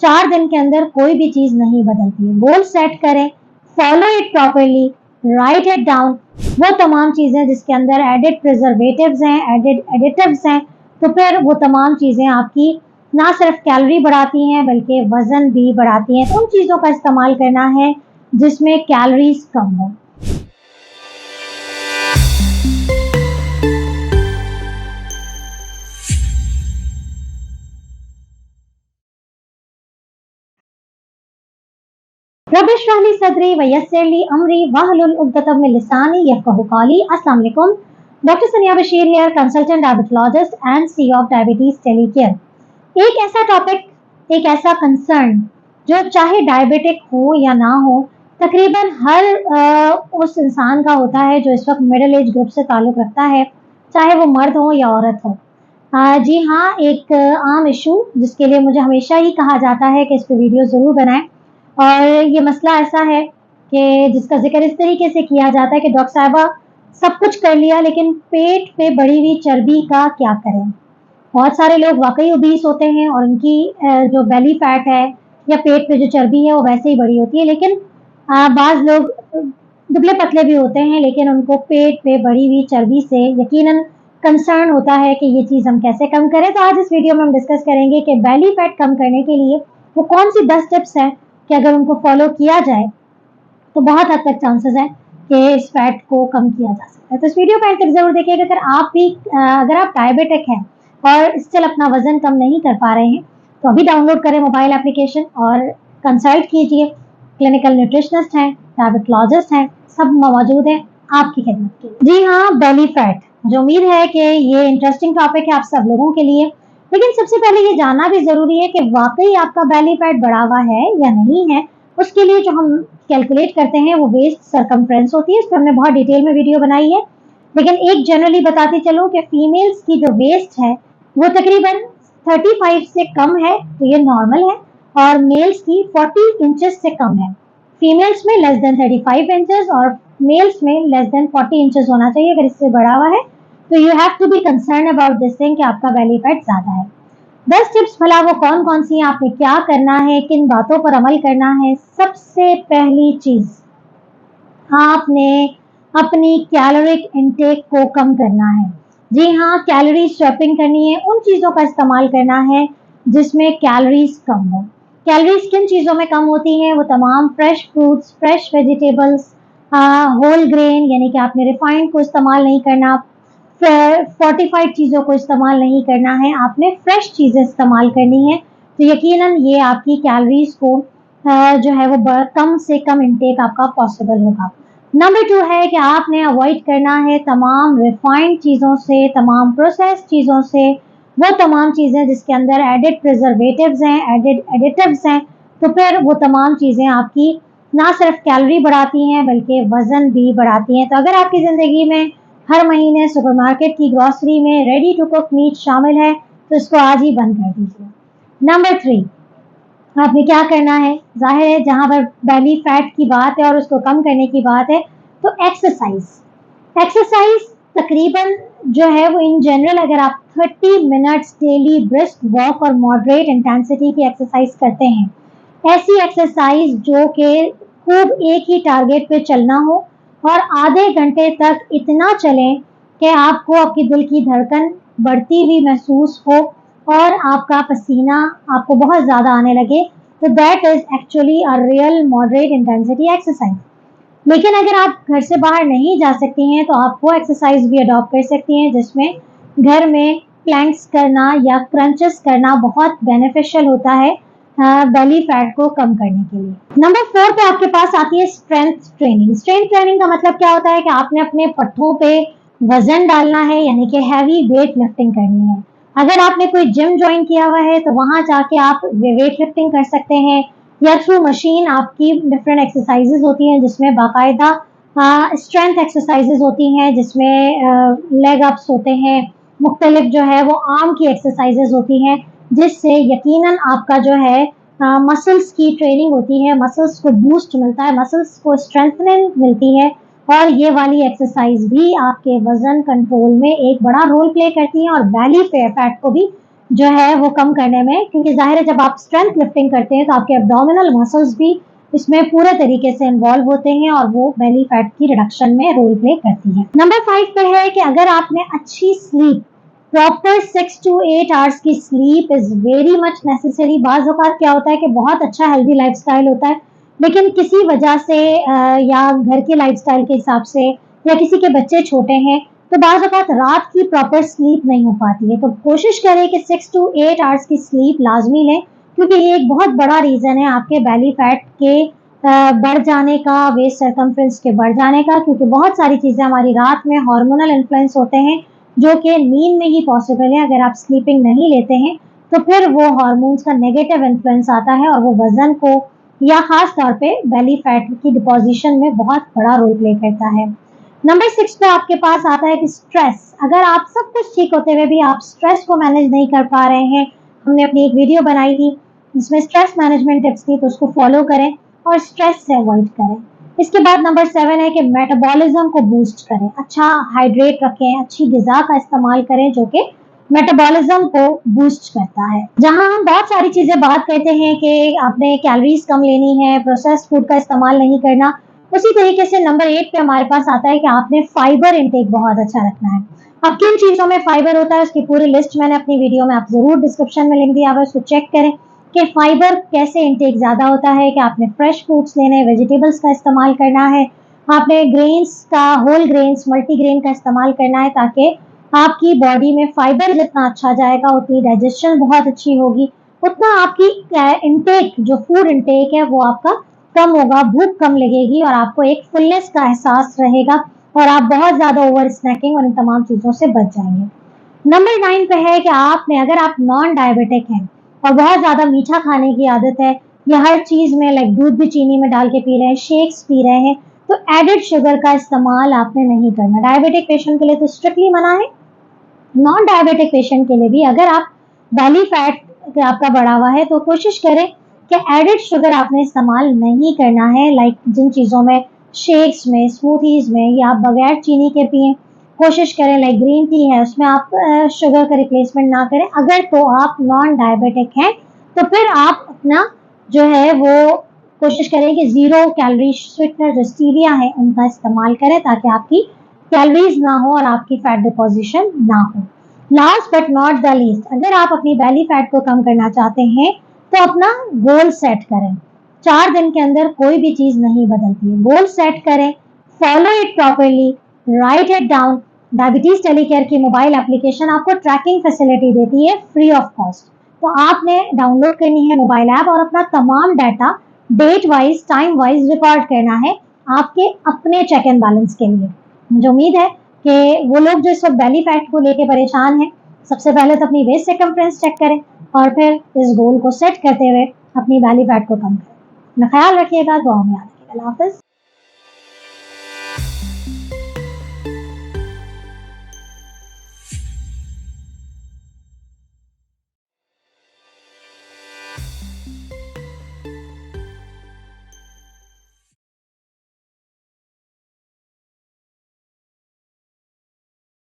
4 दिन के अंदर कोई भी चीज नहीं बदलती है। गोल सेट करें, follow it properly, right it down. वो तमाम चीजें जिसके अंदर एडेड प्रिजर्वेटिव्स हैं, एडेड एडिटिव्स हैं, तो फिर वो तमाम चीजें आपकी ना सिर्फ कैलोरी बढ़ाती हैं बल्कि वजन भी बढ़ाती हैं। तो उन चीजों का इस्तेमाल करना है जिसमें कैलोरीज कम हो। रब इश्रह ली सदरी व यस्सिर ली अमरी वहलुल उक़दतम मिन लिसानी यफ़क़हू क़ौली। अस्सलाम वालेकुम। डॉक्टर सनिया Bashir here, consultant diabetologist and CEO of diabetes टेलीकेयर। एक ऐसा टॉपिक, एक ऐसा कंसर्न जो चाहे डायबिटिक हो या ना हो, तकरीबन हर उस इंसान का होता है जो इस वक्त मिडिल एज ग्रुप से ताल्लुक़ रखता है, चाहे वो मर्द हो या औरत हो। जी हाँ, एक आम इशू जिसके लिए मुझे हमेशा ही कहा जाता है कि इस पे वीडियो ज़रूर बनाएं, और ये मसला ऐसा है कि जिसका जिक्र इस तरीके से किया जाता है कि डॉक्टर साहिबा सब कुछ कर लिया लेकिन पेट पे बढ़ी हुई चर्बी का क्या करें। बहुत सारे लोग वाकई ओबीस होते हैं और उनकी जो बेली फैट है या पेट पे जो चर्बी है वो वैसे ही बड़ी होती है, लेकिन बाज़ लोग दुबले पतले भी होते हैं लेकिन उनको पेट पे बढ़ी हुई चर्बी से यकीनन कंसर्न होता है कि ये चीज़ हम कैसे कम करें। तो आज इस वीडियो में हम डिस्कस करेंगे कि बेली फैट कम करने के लिए वो कौन सी 10 टिप्स हैं कि अगर उनको फॉलो किया जाए तो बहुत हद तक चांसेस हैं कि इस फैट को कम किया जा सकता है। तो इस वीडियो को एंड तक जरूर देखिएगा। अगर आप डायबिटिक हैं और स्टिल अपना वजन कम नहीं कर पा रहे हैं तो अभी डाउनलोड करें मोबाइल एप्लीकेशन और कंसल्ट कीजिए। क्लिनिकल न्यूट्रिशनिस्ट हैं, डायबिटोलॉजिस्ट हैं, सब मौजूद हैं आपकी खिदमत के लिए। जी हाँ, बेली फैट, मुझे उम्मीद है कि ये इंटरेस्टिंग टॉपिक है आप सब लोगों के लिए, लेकिन सबसे पहले ये जानना भी जरूरी है कि वाकई आपका बेली फैट बढ़ा हुआ है या नहीं है। उसके लिए जो हम कैलकुलेट करते हैं वो वेस्ट सरकमफ्रेंस होती है, इस पर हमने बहुत डिटेल में वीडियो बनाई है, लेकिन एक जनरली बताती चलूं कि फीमेल्स की जो वेस्ट है वो तकरीबन 35 से कम है, तो ये नॉर्मल है, और मेल्स की 40 इंचेस से कम है। फीमेल्स में लेस देन 35 इंचेस और मेल्स में लेस देन 40 इंचेस होना चाहिए। अगर इससे बढ़ा हुआ है तो you have to be concern about this thing कि आपका बेली फैट ज्यादा है। 10 टिप्स भला वो कौन कौन सी हैं, आपने क्या करना है, किन बातों पर अमल करना है। सबसे पहली चीज, आपने अपनी कैलोरिक इनटेक को कम करना है। जी हाँ, कैलोरी स्वैपिंग करनी है, उन चीजों का इस्तेमाल करना है जिसमें कैलोरीज कम हो। कैलोरीज किन चीजों में कम होती हैं? वो तमाम fresh fruits, fresh vegetables, whole grain यानी कि आपने रिफाइंड को इस्तेमाल नहीं करना, फोर्टिफाइड चीज़ों को इस्तेमाल नहीं करना है, आपने फ्रेश चीज़ें इस्तेमाल करनी है। तो यकीनन ये आपकी कैलोरीज को जो है वो कम से कम इंटेक आपका पॉसिबल होगा। नंबर 2 है कि आपने अवॉइड करना है तमाम रिफाइंड चीज़ों से, तमाम प्रोसेस चीज़ों से, वो तमाम चीज़ें जिसके अंदर एडेड प्रिजर्वेटिव्स हैं, एडेड एडिटिव्स हैं, तो फिर वो तमाम चीज़ें आपकी ना सिर्फ कैलोरी बढ़ाती हैं बल्कि वजन भी बढ़ाती हैं। तो अगर आपकी ज़िंदगी में हर महीने सुपरमार्केट की ग्रॉसरी में रेडी टू कुक मीट शामिल है तो इसको आज ही बंद कर दीजिए। नंबर 3, आपने क्या करना है? जाहिर है जहां पर बेली फैट की बात है और उसको कम करने की बात है तो एक्सरसाइज। एक्सरसाइज तकरीबन जो है वो इन जनरल अगर आप 30 मिनट्स डेली ब्रिस्क वॉक और मॉडरेट इंटेंसिटी की एक्सरसाइज करते हैं, ऐसी एक्सरसाइज जो कि खूब एक ही टारगेट पे चलना हो और आधे घंटे तक इतना चलें कि आपको आपकी दिल की धड़कन बढ़ती हुई महसूस हो और आपका पसीना आपको बहुत ज़्यादा आने लगे, तो that is actually a real moderate intensity exercise. लेकिन अगर आप घर से बाहर नहीं जा सकती हैं तो आप वो एक्सरसाइज भी अडॉप्ट कर सकती हैं जिसमें घर में प्लैंक्स करना या क्रंचेस करना बहुत बेनिफिशियल होता है बेली फैट को कम करने के लिए। नंबर 4 पे आपके पास आती है स्ट्रेंथ ट्रेनिंग। स्ट्रेंथ ट्रेनिंग का मतलब क्या होता है कि आपने अपने पट्टों पे वजन डालना है, यानी कि हैवी वेट लिफ्टिंग करनी है। अगर आपने कोई जिम ज्वाइन किया हुआ है तो वहां जाके आप वेट लिफ्टिंग कर सकते हैं, या थ्रू मशीन आपकी डिफरेंट एक्सरसाइजेज होती हैं जिसमें बाकायदा स्ट्रेंथ एक्सरसाइजेज होती हैं, जिसमें लेग अप्स होते हैं, मुख्तलिफ जो है वो आर्म की एक्सरसाइजेज होती हैं, जिससे यकीनन आपका जो है मसल्स की ट्रेनिंग होती है, मसल्स को बूस्ट मिलता है, मसल्स को स्ट्रेंथनिंग मिलती है, और ये वाली एक्सरसाइज भी आपके वजन कंट्रोल में एक बड़ा रोल प्ले करती है और बेली फैट को भी जो है वो कम करने में, क्योंकि जाहिर है जब आप स्ट्रेंथ लिफ्टिंग करते हैं तो आपके एब्डोमिनल मसल्स भी इसमें पूरे तरीके से इन्वॉल्व होते हैं और वो बेली फैट की रिडक्शन में रोल प्ले करती है। नंबर 5 पे है कि अगर आपने अच्छी स्लीप, प्रॉपर 6 to 8 आवर्स की sleep is very much necessary. बाज औकात क्या होता है कि बहुत अच्छा हेल्दी लाइफस्टाइल होता है, लेकिन किसी वजह से या घर के लाइफस्टाइल के हिसाब से या किसी के बच्चे छोटे हैं तो बाज़ औक़ात रात की प्रॉपर स्लीप नहीं हो पाती है। तो कोशिश करें कि 6 to 8 आवर्स की स्लीप लाज़मी लें, क्योंकि ये एक बहुत बड़ा रीज़न है आपके बेली फैट के बढ़ जाने का, वेस्ट सर्कमफ्रेंस के बढ़ जाने का, क्योंकि बहुत सारी चीज़ें हमारी रात में हार्मोनल इन्फ्लुएंस होते हैं, जो कि नींद में ही पॉसिबल है। अगर आप स्लीपिंग नहीं लेते हैं, तो फिर वो हार्मोन्स का नेगेटिव इन्फ्लुएंस आता है और वो वज़न को या ख़ास तौर पे बेली फैट की डिपोज़िशन में बहुत बड़ा रोल प्ले करता है। नंबर 6 पे आपके पास आता है कि स्ट्रेस। अगर आप सब कुछ ठीक होते हुए भी आप स्ट्रेस को मैनेज नहीं कर पा रहे हैं, हमने अपनी एक वीडियो बनाई थी जिसमें स्ट्रेस मैनेजमेंट टिप्स थी, तो उसको फॉलो करें और स्ट्रेस से अवॉइड करें। इसके बाद नंबर 7 है कि मेटाबॉलिज्म को बूस्ट करें, अच्छा हाइड्रेट रखें, अच्छी ग़िज़ा का इस्तेमाल करें जो कि मेटाबॉलिज्म को बूस्ट करता है। जहाँ हम बहुत सारी चीज़ें बात करते हैं कि आपने कैलोरीज कम लेनी है, प्रोसेस्ड फूड का इस्तेमाल नहीं करना, उसी तरीके से नंबर 8 पे हमारे पास आता है कि आपने फाइबर इनटेक बहुत अच्छा रखना है। अब किन चीज़ों में फाइबर होता है उसकी पूरी लिस्ट मैंने अपनी वीडियो में, आप ज़रूर डिस्क्रिप्शन में लिंक दिया हुआ है, उसको चेक करें कि फाइबर कैसे इनटेक ज़्यादा होता है। कि आपने फ्रेश फ्रूट्स लेने, वेजिटेबल्स का इस्तेमाल करना है, आपने ग्रेन्स का, होल ग्रेन्स, मल्टीग्रेन का इस्तेमाल करना है, ताकि आपकी बॉडी में फाइबर जितना अच्छा जाएगा उतनी डाइजेशन बहुत अच्छी होगी, उतना आपकी इनटेक, जो फूड इनटेक है वो आपका कम होगा, भूख कम लगेगी और आपको एक फुलनेस का एहसास रहेगा और आप बहुत ज़्यादा ओवर स्नैकिंग और इन तमाम चीज़ों से बच जाएंगे। नंबर 9 पे है कि आपने, अगर आप नॉन डायबिटिक हैं और बहुत ज़्यादा मीठा खाने की आदत है या हर चीज़ में लाइक दूध भी चीनी में डाल के पी रहे हैं, शेक्स पी रहे हैं, तो एडेड शुगर का इस्तेमाल आपने नहीं करना। डायबिटिक पेशेंट के लिए तो स्ट्रिक्टली मना है। नॉन डायबिटिक पेशेंट के लिए भी अगर आप बेली फैट आपका बढ़ा हुआ है तो कोशिश करें कि एडेड शुगर आपने इस्तेमाल नहीं करना है। लाइक जिन चीज़ों में, शेक्स में, स्मूथीज़ में, या आप बगैर चीनी के पिए, कोशिश करें। लाइक ग्रीन टी है उसमें आप शुगर का रिप्लेसमेंट ना करें। अगर तो आप नॉन डायबिटिक हैं तो फिर आप अपना जो है वो कोशिश करें कि ज़ीरो कैलोरी स्वीटनर जो स्टीविया है उनका इस्तेमाल करें, ताकि आपकी कैलोरीज ना हो और आपकी फैट डिपोजिशन ना हो। Last but not the least, अगर आप अपनी बेली फैट को कम करना चाहते हैं तो अपना गोल सेट करें। 4 दिन के अंदर कोई भी चीज नहीं बदलती है। गोल सेट करें, follow it properly, right it down. Diabetes टेलीकेयर की मोबाइल एप्लीकेशन आपको ट्रैकिंग फैसिलिटी देती है फ्री ऑफ कॉस्ट। तो आपने डाउनलोड करनी है मोबाइल ऐप और अपना तमाम data date wise, time wise record करना है आपके अपने चेक एंड बैलेंस के लिए। मुझे उम्मीद है कि वो लोग जो इस वक्त बेली फैट को लेके परेशान हैं, सबसे पहले तो अपनी वेस्ट सर्कमफ्रेंस चेक करें और फिर इस गोल को सेट करते हुए अपनी बेली फैट को कम करें। अपना ख्याल रखिएगा, दुआ में याद रखिएगा। अल्लाह हाफ़िज़।